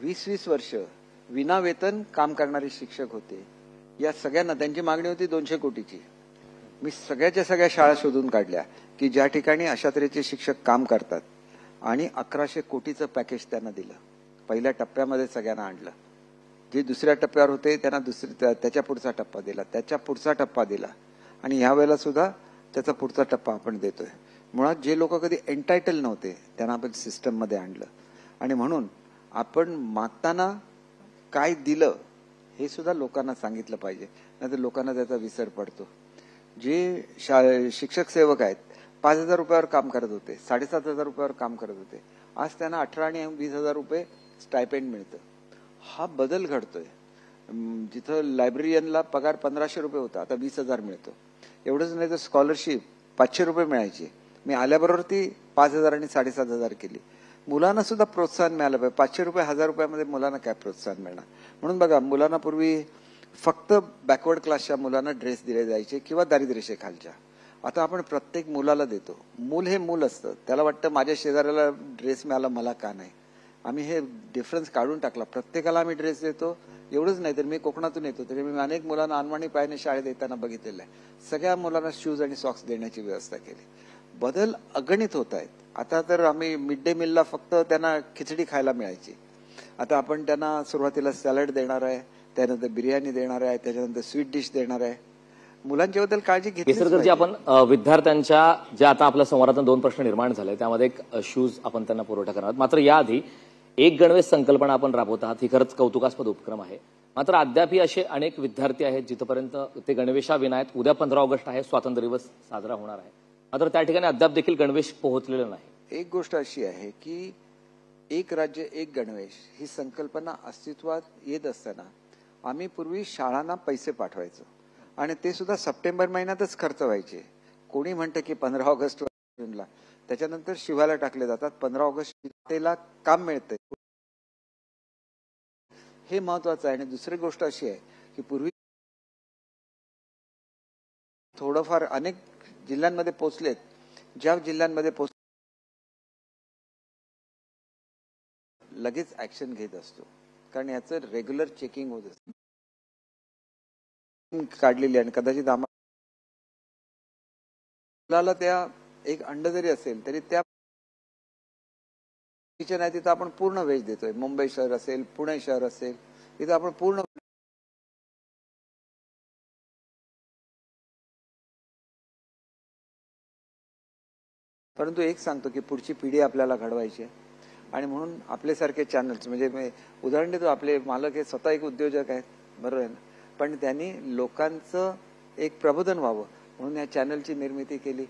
20-20 वर्ष विना वेतन काम करणारे शिक्षक होते. या सगळ्यांना त्यांची मागणी होती 200 कोटीची. मी सगळ्याच्या सगळ्या शाळा शोधून काढल्या की ज्या ठिकाणी अशा तऱ्हेचे शिक्षक काम करतात आणि 1100 कोटीचं पॅकेज त्यांना दिलं. पहिल्या टप्प्यामध्ये सगळ्यांना आणलं. जे दुसऱ्या टप्प्यावर होते त्यांना त्याच्या पुढचा टप्पा दिला, त्याच्या पुढचा टप्पा दिला आणि यावेळेला सुद्धा त्याचा पुढचा टप्पा आपण देतोय. मुळात जे लोक कधी एंटायटल नव्हते त्यांना आपण सिस्टममध्ये आणलं आणि म्हणून आपण मागताना काय दिलं हे सुद्धा लोकांना सांगितलं पाहिजे, नाहीतर लोकांना त्याचा विसर पडतो. जे शिक्षक सेवक आहेत 5,000 रुपयावर काम करत होते, 7,500 रुपयावर काम करत होते, आज त्यांना 18 आणि 20,000 रुपये स्टायपेंड मिळतं. हा बदल घडतोय. जिथं लायब्ररियनला पगार 1,500 रुपये होता आता 20,000 मिळतो. एवढंच नाही तर स्कॉलरशिप 500 रुपये मिळायची, मी आल्याबरोबर ती 5,000 आणि 7,500 केली. मुलांना सुद्धा प्रोत्साहन मिळालं पाहिजे. 500 रुपये 1,000 रुपयामध्ये मुलांना काय प्रोत्साहन मिळणार. म्हणून बघा, मुलांना पूर्वी फक्त बॅकवर्ड क्लासच्या मुलांना ड्रेस दिले जायचे किंवा दारिद्र्यरेषेखालच्या. आता आपण प्रत्येक मुलाला देतो. मूल हे मूल असतं, त्याला वाटतं माझ्या शेजाऱ्याला ड्रेस मिळाला मला का नाही. आम्ही हे डिफरन्स काढून टाकला. प्रत्येकाला आम्ही ड्रेस देतो. एवढंच नाही तर मी कोकणातून येतो तरी मी अनेक मुलांना अनवाणी पायाने शाळेत येताना बघितलेलं आहे. सगळ्या मुलांना शूज आणि सॉक्स देण्याची व्यवस्था केली. बदल अगणित होत आहेत. आता तर आम्ही मिड डे मीलला फक्त त्यांना खिचडी खायला मिळायची, आता आपण त्यांना सुरुवातीला सॅलड देणार आहे, त्यानंतर बिर्याणी देणार आहे, त्याच्यानंतर स्वीट डिश देणार आहे. मुलांच्या बद्दल काळजी घेतली. आपण विद्यार्थ्यांच्या ज्या आता आपल्या संवादातून 2 प्रश्न निर्माण झाले त्यामध्ये एक शूज आपण त्यांना पुरवठा करणार. मात्र याआधी एक गणवेश संकल्पना आपण राबवत आहात. ही खरंच कौतुकास्पद उपक्रम आहे. मात्र अद्यापही असे अनेक विद्यार्थी आहेत जिथपर्यंत ते गणवेशाविना आहेत. उद्या 15 ऑगस्ट आहे, स्वातंत्र्य दिवस साजरा होणार आहे, मात्र त्या ठिकाणी अद्याप देखील गणवेश पोहोचलेलं नाही. एक गोष्ट अशी आहे की एक राज्य एक गणवेश ही संकल्पना अस्तित्वात येत असताना आम्ही पूर्वी शाळांना पैसे पाठवायचो आणि ते सुद्धा सप्टेंबर महिन्यातच खर्च व्हायचे. कोणी म्हणतं की 15 ऑगस्टला, त्याच्यानंतर शिवायला टाकले जातात. 15 ऑगस्टला काम मिळतंय हे महत्वाचं आहे. आणि दुसरी गोष्ट अशी आहे की पूर्वी थोडंफार अनेक जिल्ह्यांमध्ये पोहोचलेत. ज्या जिल्ह्यांमध्ये लगेच ऍक्शन घेत असतो, कारण याचं रेग्युलर चेकिंग होत असतं. काढलेली आणि कदाचित आम्हाला त्या एक अंड जरी असेल तरी त्या किचन आहे तिथं आपण पूर्ण व्हेज देतोय. मुंबई शहर असेल, पुणे शहर असेल, तिथं आपण पूर्ण. परंतु एक सांगतो की पुढची पिढी आपल्याला घडवायची आहे आणि म्हणून आपल्यासारखे चॅनल्स, म्हणजे मी उदाहरण देतो, आपले मालक हे स्वतः एक उद्योजक आहेत, बरोबर आहे ना, पण त्यांनी लोकांचं एक प्रबोधन व्हावं म्हणून या चॅनलची निर्मिती केली.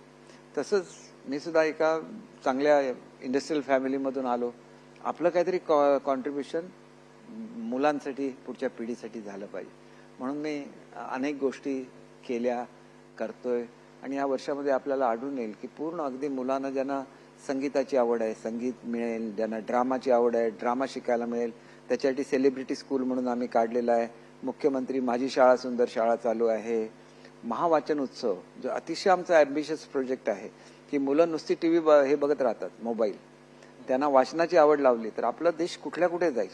तसंच मी सुद्धा एका चांगल्या इंडस्ट्रियल फॅमिलीमधून आलो. आपलं काहीतरी कॉन्ट्रीब्युशन मुलांसाठी, पुढच्या पिढीसाठी झालं पाहिजे म्हणून मी अनेक गोष्टी केल्या, करतोय. आणि या वर्षामध्ये आपल्याला आढळून येईल की पूर्ण अगदी मुलांना ज्यांना संगीताची आवड आहे संगीत मिळेल, ज्यांना ड्रामाची आवड आहे ड्रामा शिकायला मिळेल. त्याच्यासाठी सेलिब्रिटी स्कूल म्हणून आम्ही काढलेला आहे. मुख्यमंत्री माझी शाळा सुंदर शाळा चालू आहे. महावाचन उत्सव जो अतिशय आमचा ॲम्बिशियस प्रोजेक्ट आहे की मुलं नुसती टीव्ही हे बघत राहतात, मोबाईल, त्यांना वाचनाची आवड लावली तर आपला देश कुठल्या कुठे जाईल.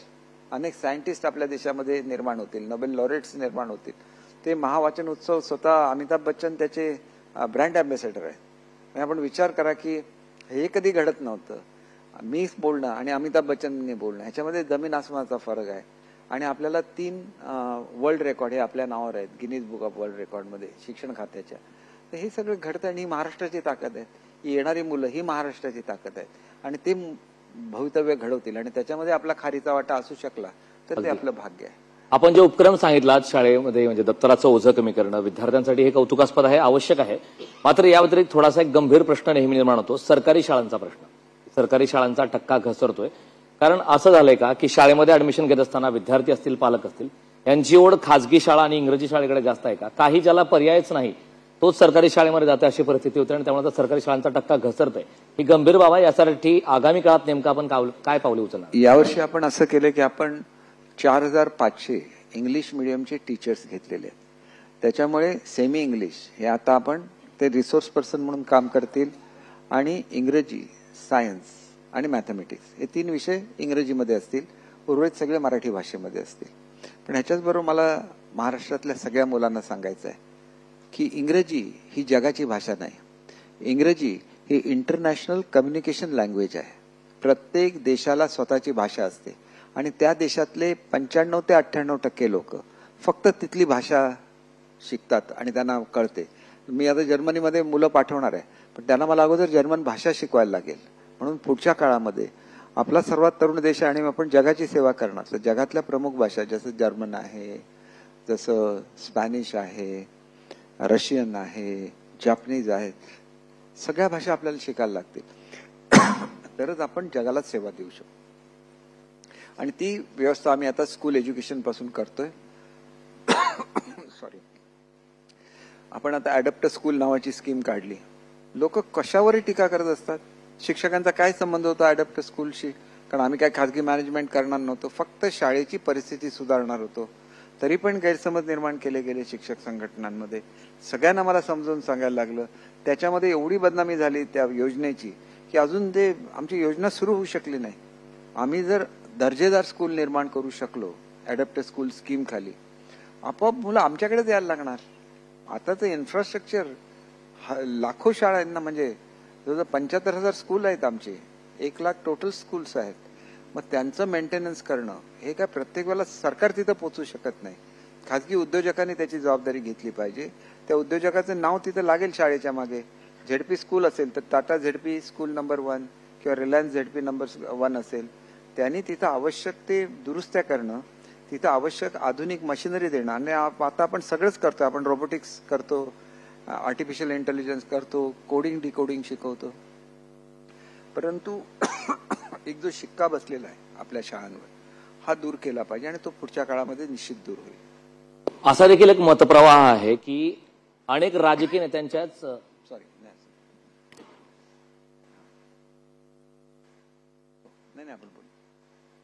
अनेक सायंटिस्ट आपल्या देशामध्ये निर्माण होतील, नोबेल लॉरेट्स निर्माण होतील. ते महावाचन उत्सव स्वतः अमिताभ बच्चन त्याचे ब्रँड अँबॅसेडर आहे. आपण विचार करा की हे कधी घडत नव्हतं. मी बोलणं आणि अमिताभ बच्चनने बोलणं ह्याच्यामध्ये जमीन आसमानाचा फरक आहे. आणि आपल्याला 3 वर्ल्ड रेकॉर्ड हे आपल्या नावावर आहेत गिनीज बुक ऑफ वर्ल्ड रेकॉर्डमध्ये शिक्षण खात्याच्या. तर हे सगळं घडतं आणि ही महाराष्ट्राची ताकद आहे. ही येणारी मुलं ही महाराष्ट्राची ताकद आहे आणि ते भवितव्य घडवतील आणि त्याच्यामध्ये आपला खारीचा वाटा असू शकला तर ते आपलं भाग्य आहे. आपण जे उपक्रम सांगितला शाळेमध्ये म्हणजे दप्तराचं ओझं कमी करणं विद्यार्थ्यांसाठी हे कौतुकास्पद आहे, आवश्यक आहे. मात्र या व्यतिरिक्त थोडासा एक गंभीर प्रश्न नेहमी निर्माण होतो, सरकारी शाळांचा प्रश्न. सरकारी शाळांचा टक्का घसरतोय. कारण असं झालंय का की शाळेमध्ये ऍडमिशन घेत असताना विद्यार्थी असतील, पालक असतील, यांची ओढ खाजगी शाळा आणि इंग्रजी शाळेकडे जास्त आहे का? काही ज्याला पर्यायच नाही तोच सरकारी शाळेमध्ये जाते अशी परिस्थिती होते आणि त्यामुळे सरकारी शाळांचा टक्का घसरतोय. ही गंभीर बाब आहे. यासाठी आगामी काळात नेमकं आपण काय पावले उचलणार? यावर्षी आपण असं केलं की आपण 4,500 इंग्लिश मिडियमचे टीचर्स घेतलेले आहेत. त्याच्यामुळे सेमी इंग्लिश हे आता आपण ते रिसोर्स पर्सन म्हणून काम करतील आणि इंग्रजी, सायन्स आणि मॅथमॅटिक्स हे 3 विषय इंग्रजीमध्ये असतील. उर्वरित सगळे मराठी भाषेमध्ये असतील. पण ह्याच्याचबरोबर मला महाराष्ट्रातल्या सगळ्या मुलांना सांगायचं आहे की इंग्रजी ही जगाची भाषा नाही. इंग्रजी ही इंटरनॅशनल कम्युनिकेशन लँग्वेज आहे. प्रत्येक देशाला स्वतःची भाषा असते आणि त्या देशातले 95 ते 98% लोक फक्त तिथली भाषा शिकतात आणि त्यांना कळते. मी आता जर्मनीमध्ये मुलं पाठवणार आहे, पण त्यांना मला अगोदर जर्मन भाषा शिकवायला लागेल. म्हणून पुढच्या काळामध्ये आपला सर्वात तरुण देश आहे आणि आपण जगाची सेवा करणार. तर जगातल्या प्रमुख भाषा जसं जर्मन आहे, जसं स्पॅनिश आहे, रशियन आहे, जॅपनीज आहेत, सगळ्या भाषा आपल्याला शिकायला लागतील. तरच आपण जगाला सेवा देऊ शकतो. आणि ती व्यवस्था आम्ही आता स्कूल एज्युकेशन पासून करतोय. सॉरी, आपण आता अडॅप्ट स्कूल नावाची स्कीम काढली. लोक कशावरही टीका करत असतात. शिक्षकांचा काय संबंध होता अडॅप्ट स्कूलशी? कारण आम्ही काय खाजगी मॅनेजमेंट करणार नव्हतो, फक्त शाळेची परिस्थिती सुधारणार होतो. तरी पण गैरसमज निर्माण केले गेले शिक्षक संघटनांमध्ये. सगळ्यांना मला समजावून सांगायला लागलं. त्याच्यामध्ये एवढी बदनामी झाली त्या योजनेची की अजून ते आमची योजना सुरू होऊ शकली नाही. आम्ही जर दर्जेदार स्कूल निर्माण करू शकलो अडॅप्ट स्कूल स्कीम खाली, आपोआप मुलं आमच्याकडेच यायला लागणार. आता तर इन्फ्रास्ट्रक्चर लाखो शाळांना, म्हणजे जवळजवळ 75,000 स्कूल आहेत आमचे, 1 लाख टोटल स्कूल्स आहेत. मग त्यांचं मेंटेनन्स करणं हे काय प्रत्येक वेळेला सरकार तिथं पोहोचू शकत नाही. खाजगी उद्योजकांनी त्याची जबाबदारी घेतली पाहिजे. त्या उद्योजकाचं नाव तिथं लागेल शाळेच्या मागे. झेडपी स्कूल असेल तर टाटा झेडपी स्कूल नंबर 1 किंवा रिलायन्स झेडपी नंबर 1 असेल, त्यांनी तिथं आवश्यक ते दुरुस्त्या करणं, तिथं आवश्यक आधुनिक मशिनरी देणं. आणि आता आपण सगळंच करतो. आपण रोबोटिक्स करतो, आर्टिफिशियल इंटेलिजन्स करतो, कोडिंग डिकोडिंग शिकवतो. परंतु एक जो शिक्का बसलेला आहे आपल्या शाळांवर, हा दूर केला पाहिजे आणि तो पुढच्या काळामध्ये निश्चित दूर होईल. असा देखील एक मतप्रवाह आहे की अनेक राजकीय नेत्यांच्याच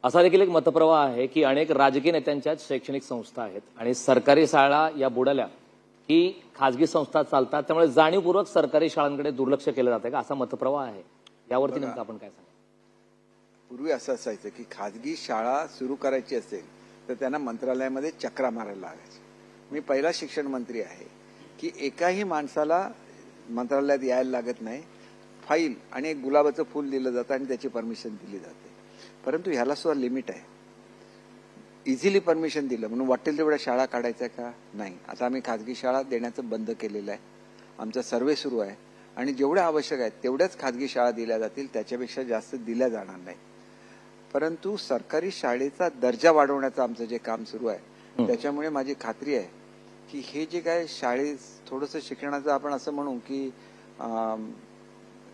असा देखील एक मतप्रवाह आहे की अनेक राजकीय नेत्यांच्याच शैक्षणिक संस्था आहेत आणि सरकारी शाळा या बुडाल्या की खाजगी संस्था चालतात, त्यामुळे जाणीवपूर्वक सरकारी शाळांकडे दुर्लक्ष केलं जातं का, असा मतप्रवाह आहे. यावरती नेमकं आपण काय सांगा? पूर्वी असं असायचं की खाजगी शाळा सुरू करायची असेल तर त्यांना मंत्रालयामध्ये चक्रा मारायला लागायची. मी पहिला शिक्षण मंत्री आहे की एकाही माणसाला मंत्रालयात यायला लागत नाही. फाईल आणि एक गुलाबाचं फूल दिलं जातं आणि त्याची परमिशन दिली जाते. परंतु ह्याला सुद्धा लिमिट आहे. इझिली परमिशन दिलं म्हणून वाटेल तेवढ्या शाळा काढायच्या का? नाही. आता आम्ही खाजगी शाळा देण्याचं बंद केलेलं आहे. आमचा सर्वे सुरू आहे आणि जेवढ्या आवश्यक आहेत तेवढ्याच खाजगी शाळा दिल्या जातील, त्याच्यापेक्षा जास्त दिल्या जाणार नाही. परंतु सरकारी शाळेचा दर्जा वाढवण्याचं आमचं जे काम सुरू आहे, त्याच्यामुळे माझी खात्री आहे की हे जे काय शाळेत थोडंसं शिक्षणाचं आपण असं म्हणू की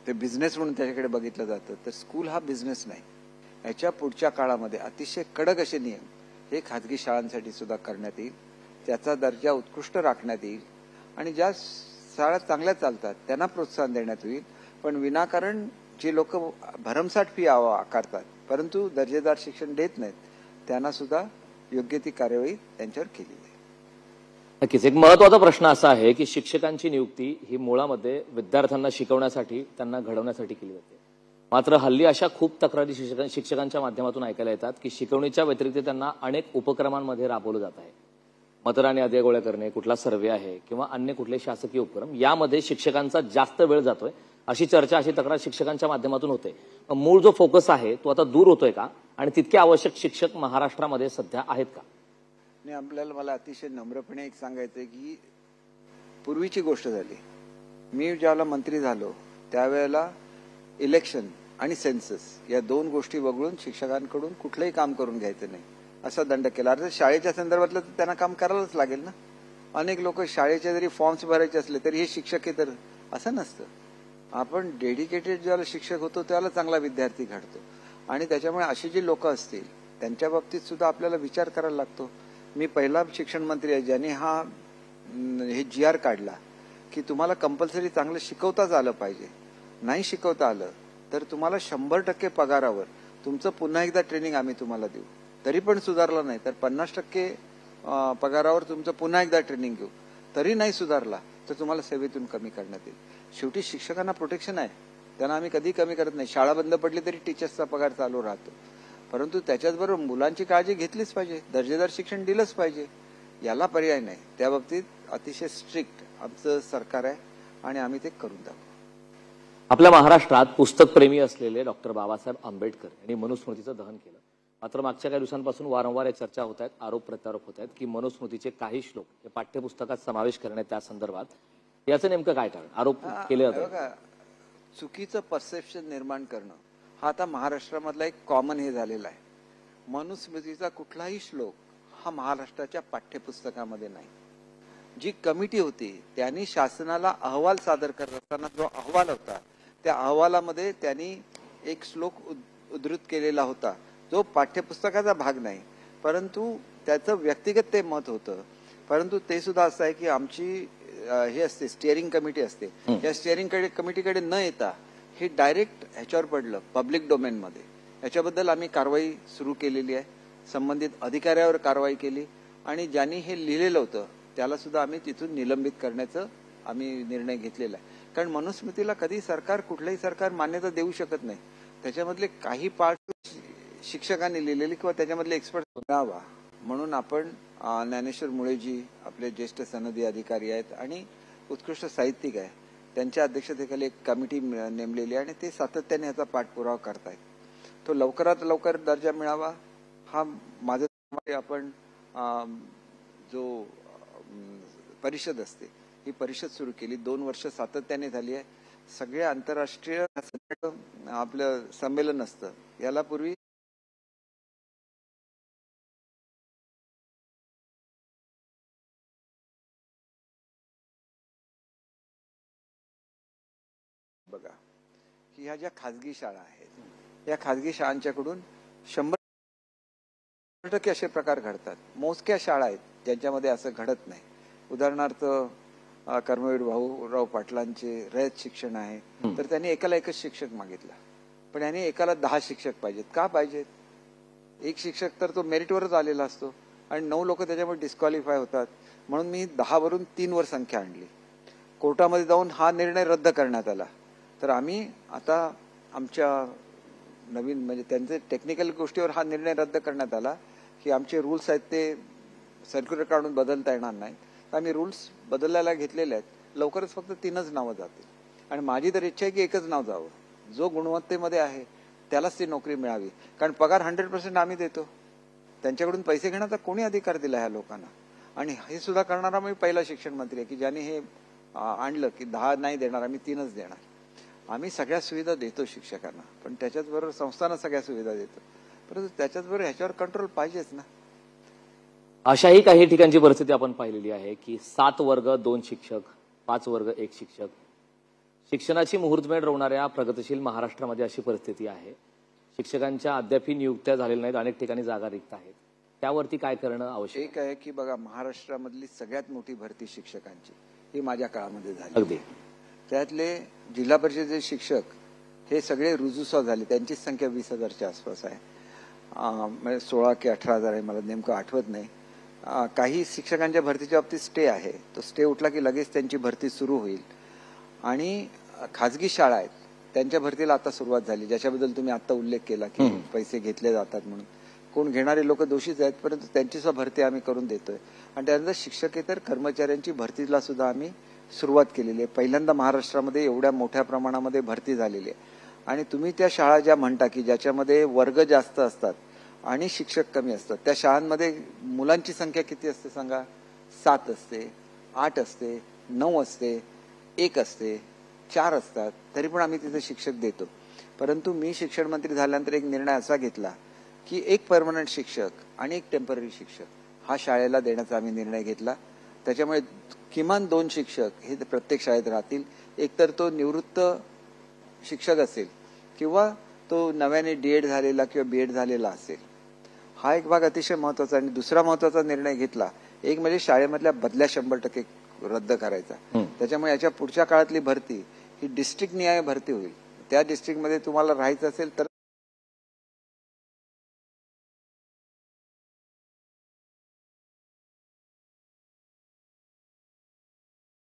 ते बिझनेस म्हणून त्याच्याकडे बघितलं जातं, तर स्कूल हा बिझनेस नाही. याच्या पुढच्या काळामध्ये अतिशय कडक असे नियम हे खाजगी शाळांसाठी सुद्धा करण्यात येईल. त्याचा दर्जा उत्कृष्ट राखण्यात येईल आणि ज्या शाळा चांगल्या चालतात त्यांना प्रोत्साहन देण्यात येईल. पण विनाकारण जे लोक भरमसाठ फी आकारतात परंतु दर्जेदार शिक्षण देत नाहीत, त्यांना सुद्धा योग्य ती कार्यवाही त्यांच्यावर केली जाईल. नक्कीच. एक महत्वाचा प्रश्न असा आहे की शिक्षकांची नियुक्ती ही मुळामध्ये विद्यार्थ्यांना शिकवण्यासाठी, त्यांना घडवण्यासाठी केली जाते. मात्र हल्ली अशा खूप तक्रारी शिक्षकांच्या माध्यमातून ऐकायला येतात की शिकवणीच्या व्यतिरिक्त त्यांना अनेक उपक्रमांमध्ये राबवलं जात आहे. मतदान याद्या गोळा करणे, कुठला सर्व्हे आहे किंवा अन्य कुठले शासकीय उपक्रम, यामध्ये शिक्षकांचा जास्त वेळ जातोय, अशी चर्चा, अशी तक्रार शिक्षकांच्या माध्यमातून होते. मूळ जो फोकस आहे तो आता दूर होतोय का आणि तितके आवश्यक शिक्षक महाराष्ट्रामध्ये सध्या आहेत का? नाही, आपल्याला मला अतिशय नम्रपणे एक सांगायचंय की पूर्वीची गोष्ट झाली. मी ज्यावेळेला मंत्री झालो त्यावेळेला इलेक्शन आणि सेन्सस या 2 गोष्टी वगळून शिक्षकांकडून कुठलंही काम करून घ्यायचं नाही असा दंड केला. अर्थात शाळेच्या संदर्भातलं तर त्यांना काम करायलाच लागेल ना. अनेक लोक शाळेचे जरी फॉर्म्स भरायचे असले तरी हे शिक्षक आहे तर असं नसतं. आपण डेडिकेटेड ज्याला शिक्षक होतो त्याला चांगला विद्यार्थी घडतो आणि त्याच्यामुळे अशी जी लोक असतील त्यांच्या बाबतीत सुद्धा आपल्याला विचार करायला लागतो. मी पहिला शिक्षण मंत्री आहे ज्याने हे GR काढला की तुम्हाला कंपल्सरी चांगलं शिकवताच आलं पाहिजे. नाही शिकवता आलं तर तुम्हाला 100% पगारावर तुमचं पुन्हा एकदा ट्रेनिंग आम्ही तुम्हाला देऊ. तरी पण सुधारलं नाही तर 50% पगारावर तुमचं पुन्हा एकदा ट्रेनिंग घेऊ. तरी नाही सुधारला तर तुम्हाला सेवेतून कमी करण्यात येईल. शेवटी शिक्षकांना प्रोटेक्शन आहे, त्यांना आम्ही कधी कमी करत नाही. शाळा बंद पडली तरी टीचर्सचा पगार चालू राहतो. परंतु त्याच्याचबरोबर मुलांची काळजी घेतलीच पाहिजे, दर्जेदार शिक्षण दिलंच पाहिजे, याला पर्याय नाही. त्या बाबतीत अतिशय स्ट्रिक्ट आमचं सरकार आहे आणि आम्ही ते करून दाखवू. आपल्या महाराष्ट्रात पुस्तकप्रेमी असलेले डॉक्टर बाबासाहेब आंबेडकर यांनी मनुस्मृतीचं दहन केलं. मात्र मागच्या काही दिवसांपासून वारंवार या चर्चा होत आहेत, आरोप प्रत्यारोप होत आहेत की मनुस्मृतीचे काही श्लोक हे पाठ्यपुस्तकात समावेश करण्यात त्या संदर्भात याचं नेमकं काय कारण? आरोप केले जातात. बघा, चुकीचं परसेप्शन निर्माण करणं हा आता महाराष्ट्रामधला एक कॉमन हे झालेला आहे. मनुस्मृतीचा कुठलाही श्लोक हा महाराष्ट्राच्या पाठ्यपुस्तकामध्ये नाही. जी कमिटी होती त्यांनी शासनाला अहवाल सादर करत असताना जो अहवाल होता त्या अहवालामध्ये त्यांनी एक श्लोक उद्धृत केलेला होता जो पाठ्यपुस्तकाचा भाग नाही, परंतु त्याचं व्यक्तिगत ते मत होतं. परंतु ते सुद्धा असं आहे की आमची हे असते स्टिअरिंग कमिटी असते, या स्टिअरिंग कमिटीकडे न येता हे डायरेक्ट ह्याच्यावर पडलं पब्लिक डोमेनमध्ये. याच्याबद्दल आम्ही कारवाई सुरू केलेली आहे, संबंधित अधिकाऱ्यावर कारवाई केली आणि ज्यांनी हे लिहिलेलं होतं त्याला सुद्धा आम्ही तिथून निलंबित करण्याचं आम्ही निर्णय घेतलेला आहे. कारण मनुस्मृतीला कधी सरकार, कुठलंही सरकार मान्यता देऊ शकत नाही. त्याच्यामधले काही पार्ट शिक्षकांनी लिहिलेले किंवा त्याच्यामधले एक्सपर्ट मिळावा म्हणून आपण ज्ञानेश्वर मुळेजी आपले ज्येष्ठ सनदी अधिकारी आहेत आणि उत्कृष्ट साहित्यिक आहे, त्यांच्या अध्यक्षतेखाली एक कमिटी नेमलेली आहे आणि ते सातत्याने याचा पाठपुरावा करतायत. तो लवकरात लवकर दर्जा मिळावा हा माझं. आपण जो परिषद असते ही परिषद सुरू केली, 2 वर्ष सातत्याने झाली आहे. सगळे आंतरराष्ट्रीय आपलं संमेलन असतं, याला पूर्वी बघा की ह्या ज्या खाजगी शाळा आहेत या खाजगी शाळांच्याकडून 100% असे प्रकार घडतात. मोजक्या शाळा आहेत ज्यांच्यामध्ये असं घडत नाही. उदाहरणार्थ कर्मवीर भाऊराव पाटलांचे रयत शिक्षण आहे, तर त्यांनी एकाला एकच शिक्षक मागितला, पण यांनी एकाला 10 शिक्षक पाहिजेत. का पाहिजेत? एक शिक्षक तर तो मेरिटवरच आलेला असतो आणि 9 लोक त्याच्यामुळे डिस्क्वालिफाय होतात. म्हणून मी 10 वरून 3 वर संख्या आणली. कोर्टामध्ये जाऊन हा निर्णय रद्द करण्यात आला. तर आम्ही आता आमच्या नवीन म्हणजे त्यांचे टेक्निकल गोष्टीवर हा निर्णय रद्द करण्यात आला की आमचे रूल्स आहेत ते सर्क्युलर काढून बदलता येणार नाही. आम्ही रूल्स बदलायला घेतलेले आहेत. लवकरच फक्त 3च नावं जातील आणि माझी तर इच्छा आहे की एकच नाव जावं. जो गुणवत्तेमध्ये आहे त्यालाच ती नोकरी मिळावी. कारण पगार 100% आम्ही देतो. त्यांच्याकडून पैसे घेण्याचा कोणी अधिकार दिला ह्या लोकांना? आणि हे सुद्धा करणारा मी पहिला शिक्षण मंत्री आहे की ज्याने हे आणलं की 10 नाही देणार, आम्ही 3च देणार. आम्ही सगळ्या सुविधा देतो शिक्षकांना, पण त्याच्याचबरोबर संस्थांना सगळ्या सुविधा देतो. परंतु त्याच्याचबरोबर ह्याच्यावर कंट्रोल पाहिजेच ना. अशाही काही ठिकाणची परिस्थिती आपण पाहिलेली आहे की 7 वर्ग 2 शिक्षक, 5 वर्ग 1 शिक्षक. शिक्षणाची मुहूर्तमेढ रोवणाऱ्या प्रगतिशील महाराष्ट्रामध्ये अशी परिस्थिती आहे. शिक्षकांच्या अद्यापही नियुक्त्या झालेल्या नाहीत, अनेक ठिकाणी जागा रिक्त आहेत. त्यावरती काय करणं आवश्यक? एक आहे की बघा, महाराष्ट्रामधली सगळ्यात मोठी भरती शिक्षकांची ही माझ्या काळामध्ये झाली. अगदी त्यातले जिल्हा परिषदेचे शिक्षक हे सगळे रुजूसा झाले. त्यांची संख्या 20,000च्या आसपास आहे. 16 की 18,000 आहे, मला नेमकं आठवत नाही. काही शिक्षकांच्या भरतीच्या बाबतीत स्टे आहे, तो स्टे उठला की लगेच त्यांची भरती सुरू होईल. आणि खाजगी शाळा आहेत त्यांच्या भरतीला आता सुरुवात झाली, ज्याच्याबद्दल तुम्ही आता उल्लेख केला की पैसे घेतले जातात म्हणून. कोण घेणारे लोक दोषीच आहेत, परंतु त्यांची सुद्धा भरती आम्ही करून देतोय. आणि त्यानंतर शिक्षकेतर कर्मचाऱ्यांची भरतीला सुद्धा आम्ही सुरुवात केलेली आहे. पहिल्यांदा महाराष्ट्रामध्ये एवढ्या मोठ्या प्रमाणामध्ये भरती झालेली आहे. आणि तुम्ही त्या शाळा ज्या म्हणता की ज्याच्यामध्ये वर्ग जास्त असतात आणि शिक्षक कमी असतात, त्या शाळांमध्ये मुलांची संख्या किती असते सांगा? 7 असते, 8 असते, 9 असते, 1 असते, 4 असतात. तरी पण आम्ही तिथे शिक्षक देतो. परंतु मी शिक्षण मंत्री झाल्यानंतर एक निर्णय असा घेतला की एक परमनंट शिक्षक आणि एक टेम्पररी शिक्षक हा शाळेला देण्याचा आम्ही निर्णय घेतला. त्याच्यामुळे किमान 2 शिक्षक हे प्रत्येक शाळेत राहतील. एकतर तो निवृत्त शिक्षक असेल किंवा तो नव्याने डीएड झालेला किंवा बीएड झालेला असेल. हा एक भाग अतिशय महत्वाचा. आणि दुसरा महत्वाचा निर्णय घेतला एक म्हणजे शाळेमधल्या बदल्या 100% रद्द करायचा. त्याच्यामुळे याच्या पुढच्या काळातली भरती ही डिस्ट्रिक्ट निहाय भरती होईल. त्या डिस्ट्रिक्टमध्ये तुम्हाला राहायचं असेल तर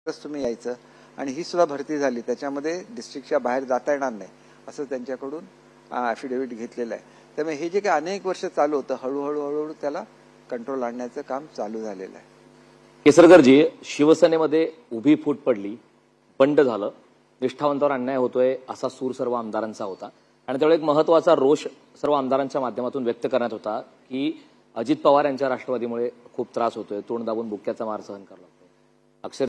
तुम्ही यायचं. आणि ही सुद्धा भरती झाली, त्याच्यामध्ये डिस्ट्रिक्टच्या बाहेर जाता येणार नाही असं त्यांच्याकडून अफिडेव्हिट घेतलेलं आहे. त्यामुळे हे जे काही अनेक वर्ष चालू होतं हळूहळू त्याला कंट्रोल आणण्याचं काम चालू झालेलं आहे. केसरकरजी, शिवसेनेमध्ये उभी फूट पडली, बंड झालं, निष्ठावंतावर अन्याय होतोय असा सूर सर्व आमदारांचा होता आणि त्यावेळी एक महत्वाचा रोष सर्व आमदारांच्या माध्यमातून व्यक्त करण्यात होता की अजित पवार यांच्या राष्ट्रवादीमुळे खूप त्रास होतोय, तोंड दाबून बुक्क्याचा मार सहन करावा लागतोय. अक्षर